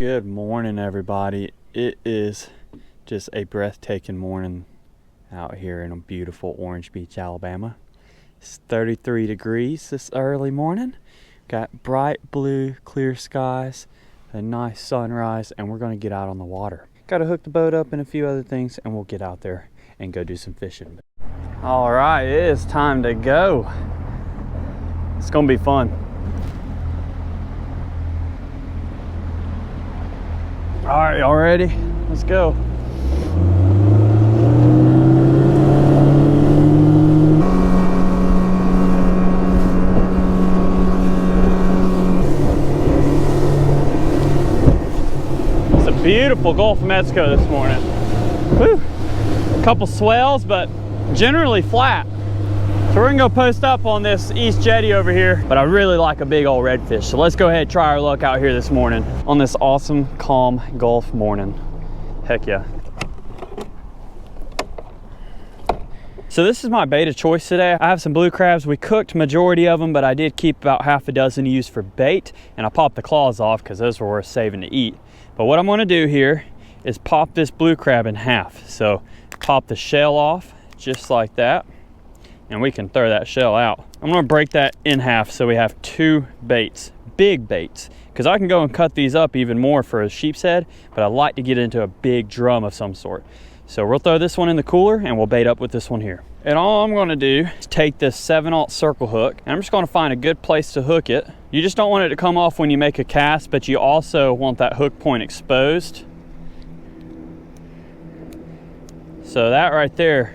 Good morning, everybody. It is just a breathtaking morning out here in beautiful Orange Beach, Alabama. It's 33 degrees this early morning. Got bright blue, clear skies, a nice sunrise, and we're going to get out on the water. Got to hook the boat up and a few other things, and we'll get out there and go do some fishing. All right, it is time to go. It's going to be fun. All right, y'all ready? Let's go. It's a beautiful Gulf of Mexico this morning. Whew. A couple swells, but generally flat. So we're gonna go post up on this east jetty over here, but I really like a big old redfish. So let's go ahead and try our luck out here this morning on this awesome, calm Gulf morning. Heck yeah. So this is my bait of choice today. I have some blue crabs. We cooked majority of them, but I did keep about half a dozen to use for bait, and I popped the claws off because those were worth saving to eat. But what I'm gonna do here is pop this blue crab in half. So pop the shell off just like that, and we can throw that shell out. I'm gonna break that in half so we have two baits, big baits, because I can go and cut these up even more for a sheep's head, but I like to get into a big drum of some sort. So we'll throw this one in the cooler and we'll bait up with this one here. And all I'm gonna do is take this 7/0 circle hook, and I'm just gonna find a good place to hook it. You just don't want it to come off when you make a cast, but you also want that hook point exposed. So that right there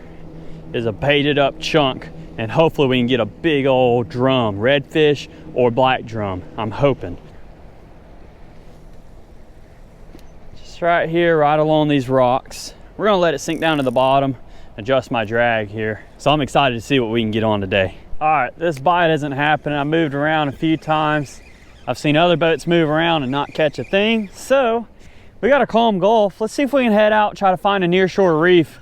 is a baited up chunk, and hopefully we can get a big old drum, redfish or black drum, I'm hoping. Just right here, right along these rocks. We're gonna let it sink down to the bottom, adjust my drag here. So I'm excited to see what we can get on today. All right, this bite isn't happening. I moved around a few times. I've seen other boats move around and not catch a thing. So we got a calm Gulf. Let's see if we can head out, try to find a nearshore reef,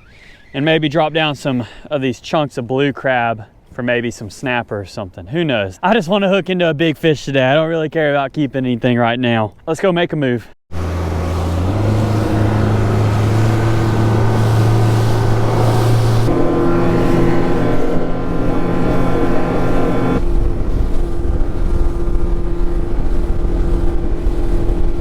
and maybe drop down some of these chunks of blue crab for maybe some snapper or something. Who knows? I just want to hook into a big fish today. I don't really care about keeping anything right now. Let's go make a move.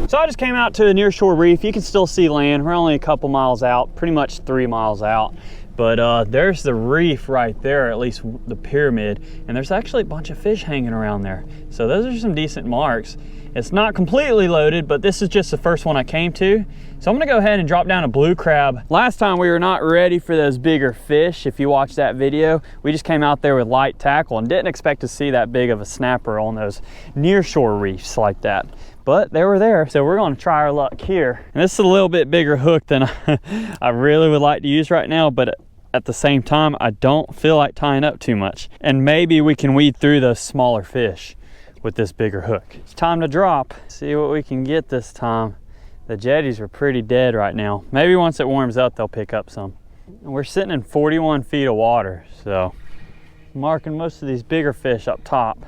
So I just came out to the nearshore reef. You can still see land. We're only a couple miles out, pretty much 3 miles out. But there's the reef right there, at least the pyramid. And there's actually a bunch of fish hanging around there. So those are some decent marks. It's not completely loaded, but this is just the first one I came to. So I'm gonna go ahead and drop down a blue crab. Last time we were not ready for those bigger fish. If you watched that video, we just came out there with light tackle and didn't expect to see that big of a snapper on those nearshore reefs like that. But they were there, so we're gonna try our luck here. And this is a little bit bigger hook than I really would like to use right now, but at the same time, I don't feel like tying up too much. And maybe we can weed through those smaller fish with this bigger hook. It's time to drop. See what we can get this time. The jetties are pretty dead right now. Maybe once it warms up, they'll pick up some. And we're sitting in 41 feet of water, so marking most of these bigger fish up top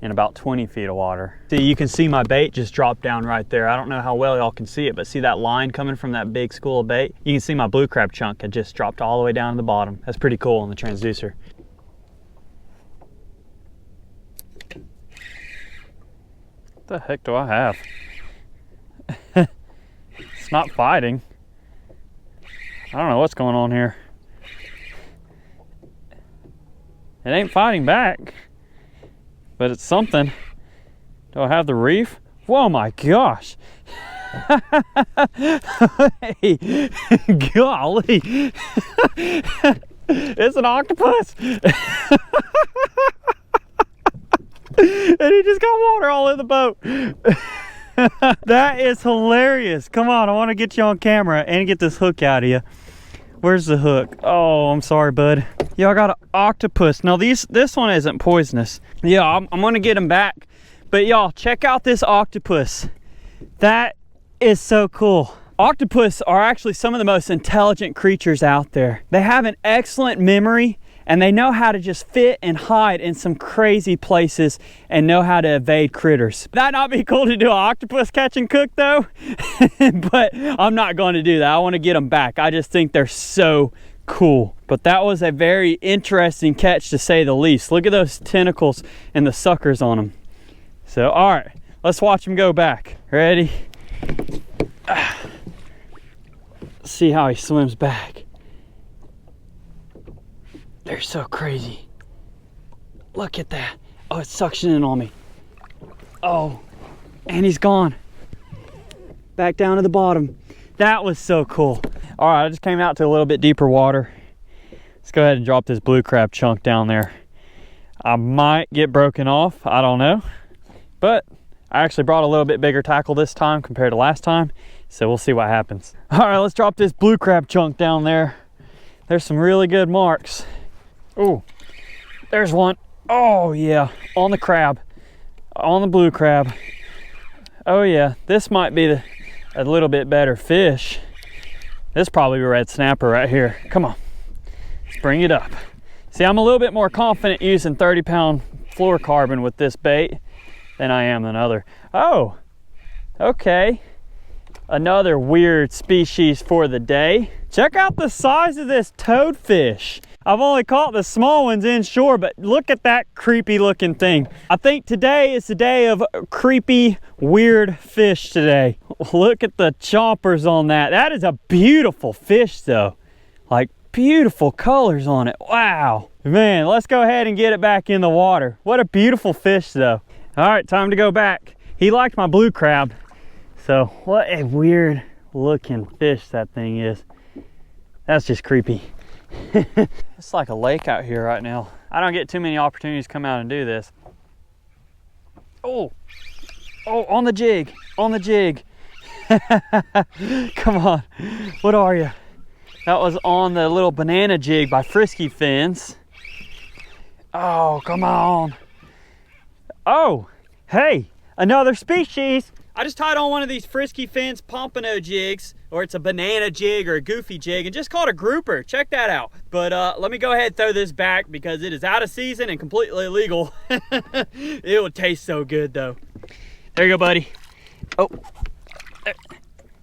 in about 20 feet of water. See, you can see my bait just dropped down right there. I don't know how well y'all can see it, but see that line coming from that big school of bait? You can see my blue crab chunk had just dropped all the way down to the bottom. That's pretty cool on the transducer. What the heck do I have? It's not fighting. I don't know what's going on here. It ain't fighting back, but it's something. Do I have the reef? Whoa, my gosh. Hey, golly. It's an octopus. And he just got water all in the boat. That is hilarious. Come on, I want to get you on camera and get this hook out of you. Where's the hook? Oh, I'm sorry, bud. Yeah, I got an octopus. Now this one isn't poisonous. Yeah, I'm gonna get him back. But y'all, check out this octopus. That is so cool. Octopus are actually some of the most intelligent creatures out there. They have an excellent memory and they know how to just fit and hide in some crazy places and know how to evade critters. That'd not be cool to do an octopus catch and cook though, but I'm not going to do that. I want to get them back. I just think they're so cool. But that was a very interesting catch, to say the least. Look at those tentacles and the suckers on them. So, all right, let's watch them go back. Ready? See how he swims back. They're so crazy. Look at that. Oh, it's suctioning on me. Oh, and he's gone. Back down to the bottom. That was so cool. All right, I just came out to a little bit deeper water. Let's go ahead and drop this blue crab chunk down there. I might get broken off, I don't know. But I actually brought a little bit bigger tackle this time compared to last time. So we'll see what happens. All right, let's drop this blue crab chunk down there. There's some really good marks. Oh, there's one. Oh yeah, on the crab, on the blue crab. Oh yeah, this might be a little bit better fish. This is probably a red snapper right here. Come on, let's bring it up. See, I'm a little bit more confident using 30-pound fluorocarbon with this bait than I am another. Oh, okay. Another weird species for the day. Check out the size of this toadfish. I've only caught the small ones inshore, but look at that creepy looking thing. I think today is the day of creepy, weird fish today. Look at the chompers on that. That is a beautiful fish though. Like beautiful colors on it. Wow. Man, let's go ahead and get it back in the water. What a beautiful fish though. All right, time to go back. He liked my blue crab. So what a weird looking fish that thing is. That's just creepy. It's like a lake out here right now. I don't get too many opportunities to come out and do this. Oh, on the jig, on the jig. Come on, what are you? That was on the little banana jig by Frisky Fins. Oh, come on. Oh, hey, another species. I just tied on one of these Frisky Fins pompano jigs, or it's a banana jig or a goofy jig, and just caught a grouper. Check that out. But let me go ahead and throw this back because it is out of season and completely illegal. It will taste so good though. There you go, buddy. Oh,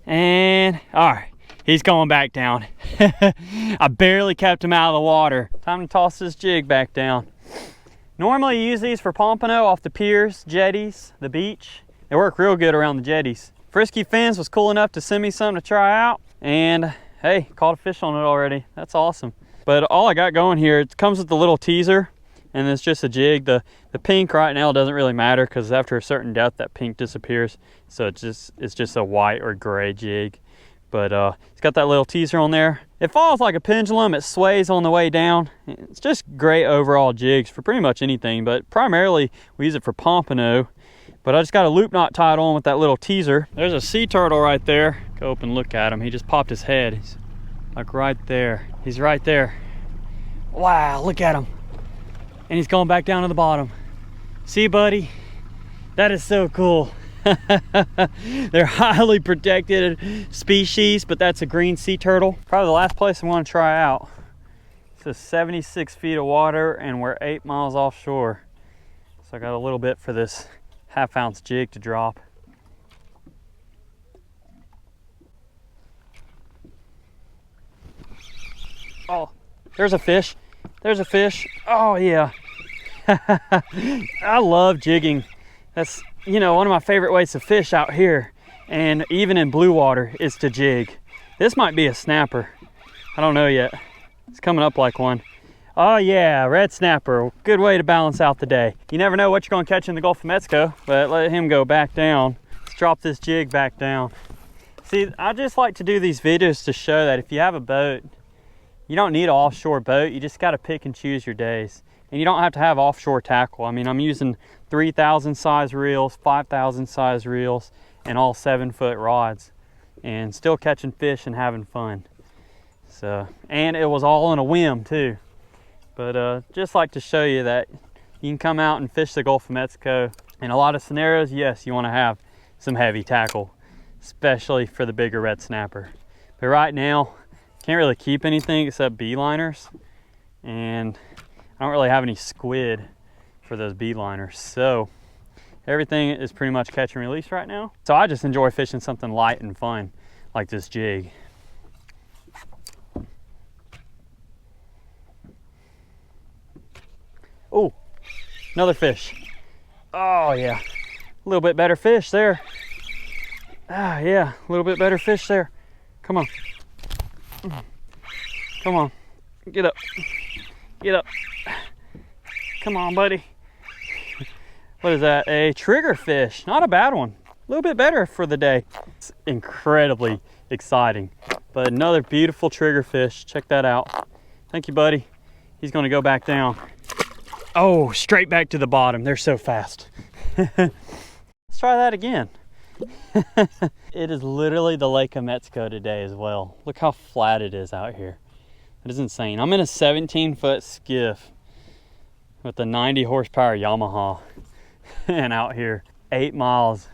and all right, he's going back down. I barely kept him out of the water. Time to toss this jig back down. Normally you use these for pompano off the piers, jetties, the beach. They work real good around the jetties. Frisky Fins was cool enough to send me some to try out, and hey, caught a fish on it already. That's awesome. But all I got going here, it comes with the little teaser, and it's just a jig. The pink right now doesn't really matter because after a certain depth that pink disappears, so it's just a white or gray jig. But it's got that little teaser on there. It falls like a pendulum. It sways on the way down. It's just great overall jigs for pretty much anything, but primarily we use it for pompano. But I just got a loop knot tied on with that little teaser. There's a sea turtle right there. Go up and look at him. He just popped his head. He's like right there. He's right there. Wow, look at him. And he's going back down to the bottom. See, buddy? That is so cool. They're highly protected species, but that's a green sea turtle. Probably the last place I want to try out. It's 76 feet of water and we're 8 miles offshore. So I got a little bit for this half-ounce jig to drop. Oh, there's a fish. There's a fish. Oh yeah. I love jigging. That's, you know, one of my favorite ways to fish out here, and even in blue water, is to jig. This might be a snapper. I don't know yet. It's coming up like one. Oh yeah, red snapper. Good way to balance out the day. You never know what you're going to catch in the Gulf of Mexico, but let him go back down. Let's drop this jig back down. See, I just like to do these videos to show that if you have a boat, you don't need an offshore boat. You just got to pick and choose your days. And you don't have to have offshore tackle. I mean, I'm using 3,000 size reels, 5,000 size reels, and all 7-foot rods, and still catching fish and having fun. So, and it was all on a whim too. But just like to show you that you can come out and fish the Gulf of Mexico. In a lot of scenarios, yes, you want to have some heavy tackle, especially for the bigger red snapper. But right now, can't really keep anything except beeliners. and I don't really have any squid for those beeliners. So everything is pretty much catch and release right now. So I just enjoy fishing something light and fun like this jig. Oh, another fish. Oh yeah, a little bit better fish there. Ah yeah, a little bit better fish there. Come on. Come on, get up. Get up. Come on, buddy. What is that? A triggerfish. Not a bad one. A little bit better for the day. It's incredibly exciting. But another beautiful triggerfish. Check that out. Thank you, buddy. He's going to go back down. Oh, straight back to the bottom. They're so fast. Let's try that again. It is literally the Lake of Mexico today as well. Look how flat it is out here. It is insane. I'm in a 17-foot skiff with a 90 horsepower Yamaha and out here 8 miles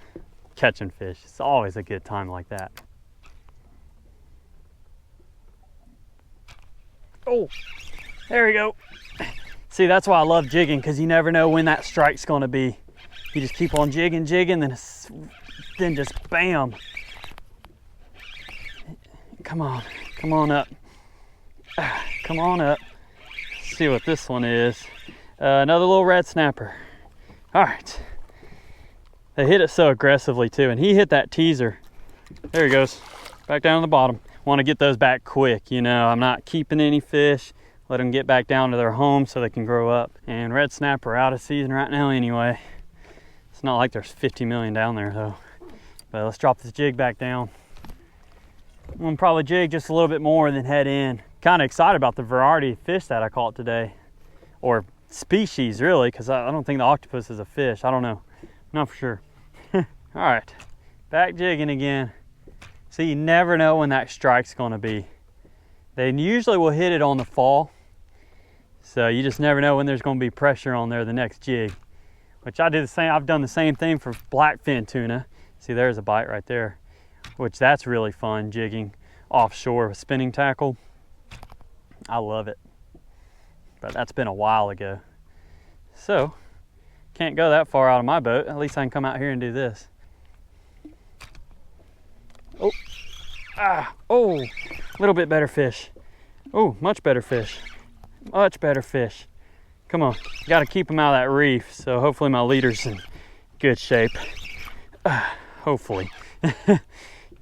catching fish. It's always a good time like that. Oh, there we go. See, that's why I love jigging, because you never know when that strike's going to be. You just keep on jigging, then just bam. Come on up. Come on up. Let's see what this one is. Another little red snapper. All right. They hit it so aggressively too, and he hit that teaser. There he goes, back down to the bottom. Want to get those back quick, you know. I'm not keeping any fish. Let them get back down to their home so they can grow up. And red snapper out of season right now anyway. It's not like there's 50 million down there though. But let's drop this jig back down. I'm gonna probably jig just a little bit more and then head in. Kind of excited about the variety of fish that I caught today. Or species really, because I don't think the octopus is a fish. I don't know, not for sure. All right, back jigging again. So you never know when that strike's gonna be. They usually will hit it on the fall. So you just never know when there's gonna be pressure on there the next jig. Which I do the same, I've done the same thing for blackfin tuna. See, there's a bite right there. Which that's really fun, jigging offshore with spinning tackle. I love it. But that's been a while ago. So, can't go that far out of my boat. At least I can come out here and do this. Oh, oh, a little bit better fish. Oh, much better fish. Much better fish. Come on, got to keep them out of that reef. So hopefully my leader's in good shape. Hopefully.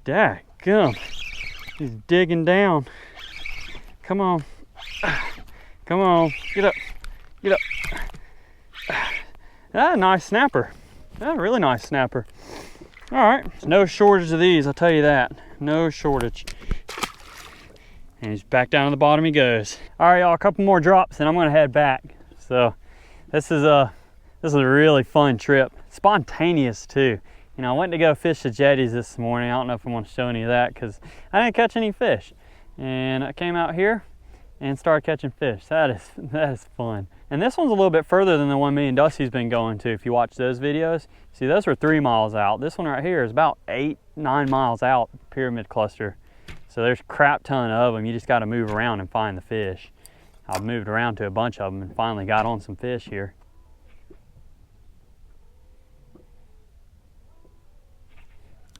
Dadgum. He's digging down. Come on. Come on. Get up. Get up. Ah, nice snapper. Ah, really nice snapper. All right. There's no shortage of these, I'll tell you that. No shortage. And he's back down to the bottom he goes. All right, y'all, a couple more drops and I'm gonna head back. So this is a really fun trip. Spontaneous too. You know, I went to go fish the jetties this morning. I don't know if I want to show any of that because I didn't catch any fish. And I came out here and started catching fish. That is fun. And this one's a little bit further than the one me and Dusty's been going to. If you watch those videos, see those were 3 miles out. This one right here is about 8-9 miles out, pyramid cluster. So there's a crap ton of them. You just got to move around and find the fish. I've moved around to a bunch of them and finally got on some fish here.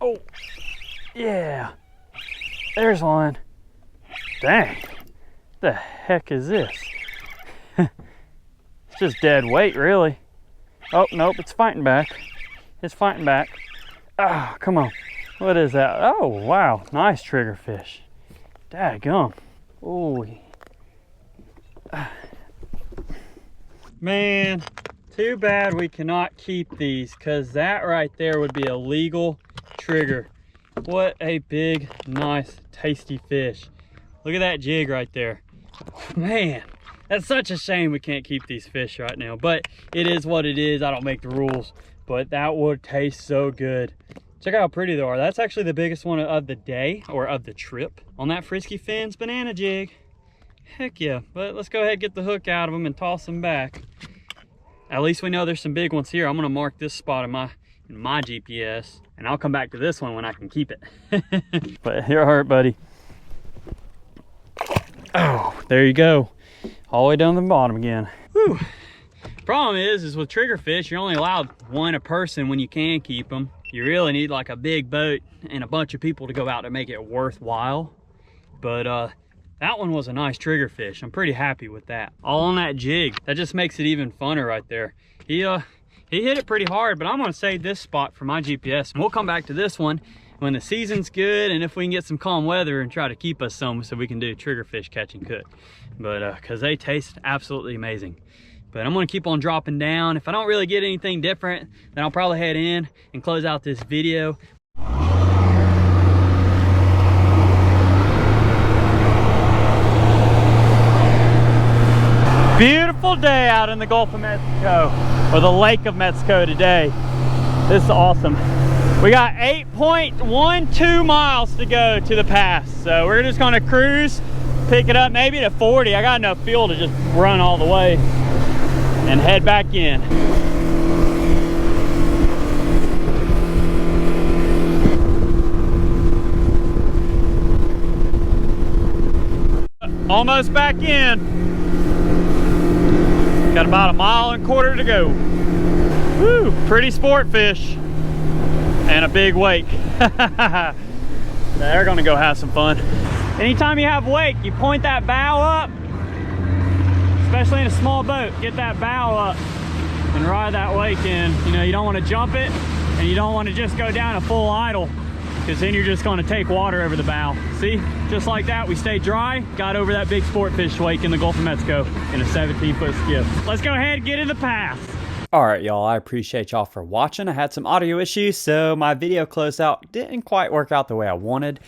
Oh, yeah, there's one. Dang, the heck is this? It's just dead weight, really. Oh, nope, it's fighting back. It's fighting back. Ah, come on. What is that? Oh, wow, nice triggerfish. Dadgum. Oh. Man, too bad we cannot keep these, because that right there would be a legal trigger. What a big, nice, tasty fish. Look at that jig right there. Man, that's such a shame we can't keep these fish right now, but it is what it is. I don't make the rules, but that would taste so good. Check out how pretty they are. That's actually the biggest one of the day, or of the trip. On that Frisky Fins banana jig. Heck yeah, but let's go ahead and get the hook out of them and toss them back. At least we know there's some big ones here. I'm gonna mark this spot in my GPS, and I'll come back to this one when I can keep it. But you're hurt, buddy. Oh, there you go. All the way down to the bottom again. Whew. Problem is with triggerfish, you're only allowed one a person when you can keep them. You really need like a big boat and a bunch of people to go out to make it worthwhile. But that one was a nice triggerfish. I'm pretty happy with that. All on that jig. That just makes it even funner right there. He hit it pretty hard, but I'm gonna save this spot for my GPS. And we'll come back to this one when the season's good and if we can get some calm weather and try to keep us some so we can do triggerfish catch and cook. But cause they taste absolutely amazing. But I'm gonna keep on dropping down. If I don't really get anything different, then I'll probably head in and close out this video. Beautiful day out in the Gulf of Mexico, or the Lake of Mexico today. This is awesome. We got 8.12 miles to go to the pass. So we're just gonna cruise, pick it up maybe to 40. I got enough fuel to just run all the way and head back in. Almost back in. Got about 1.25 miles to go. Woo, pretty sport fish. And a big wake. They're gonna go have some fun. Anytime you have wake, you point that bow up, especially in a small boat, get that bow up and ride that wake in. You know, you don't wanna jump it and you don't wanna just go down a full idle because then you're just gonna take water over the bow. See, just like that, we stayed dry, got over that big sport fish wake in the Gulf of Mexico in a 17-foot skiff. Let's go ahead and get in the pass. All right, y'all, I appreciate y'all for watching. I had some audio issues, so my video closeout didn't quite work out the way I wanted,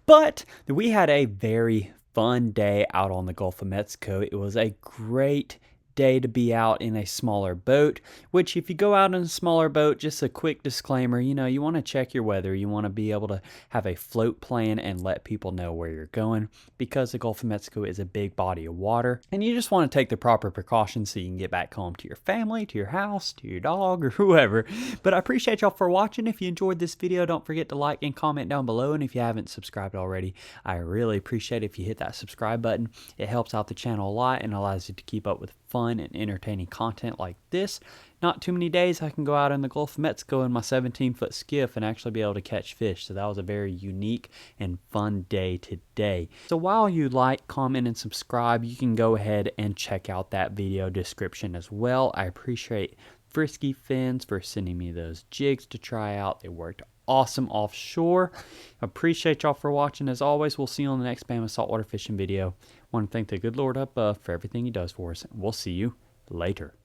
but we had a very fun day out on the Gulf of Mexico. It was a great day to be out in a smaller boat, which if you go out in a smaller boat, just a quick disclaimer, you know, you want to check your weather. You want to be able to have a float plan and let people know where you're going because the Gulf of Mexico is a big body of water and you just want to take the proper precautions so you can get back home to your family, to your house, to your dog or whoever. But I appreciate y'all for watching. If you enjoyed this video, don't forget to like and comment down below. And if you haven't subscribed already, I really appreciate if you hit that subscribe button. It helps out the channel a lot and allows you to keep up with fun and entertaining content like this. Not too many days I can go out in the Gulf of Mexico in my 17-foot skiff and actually be able to catch fish. So that was a very unique and fun day today. So while you like, comment, and subscribe, you can go ahead and check out that video description as well. I appreciate Frisky Fins for sending me those jigs to try out. They worked awesome offshore. Appreciate y'all for watching. As always, we'll see you on the next Bama saltwater fishing video. Want to thank the good Lord up above for everything he does for us, and we'll see you later.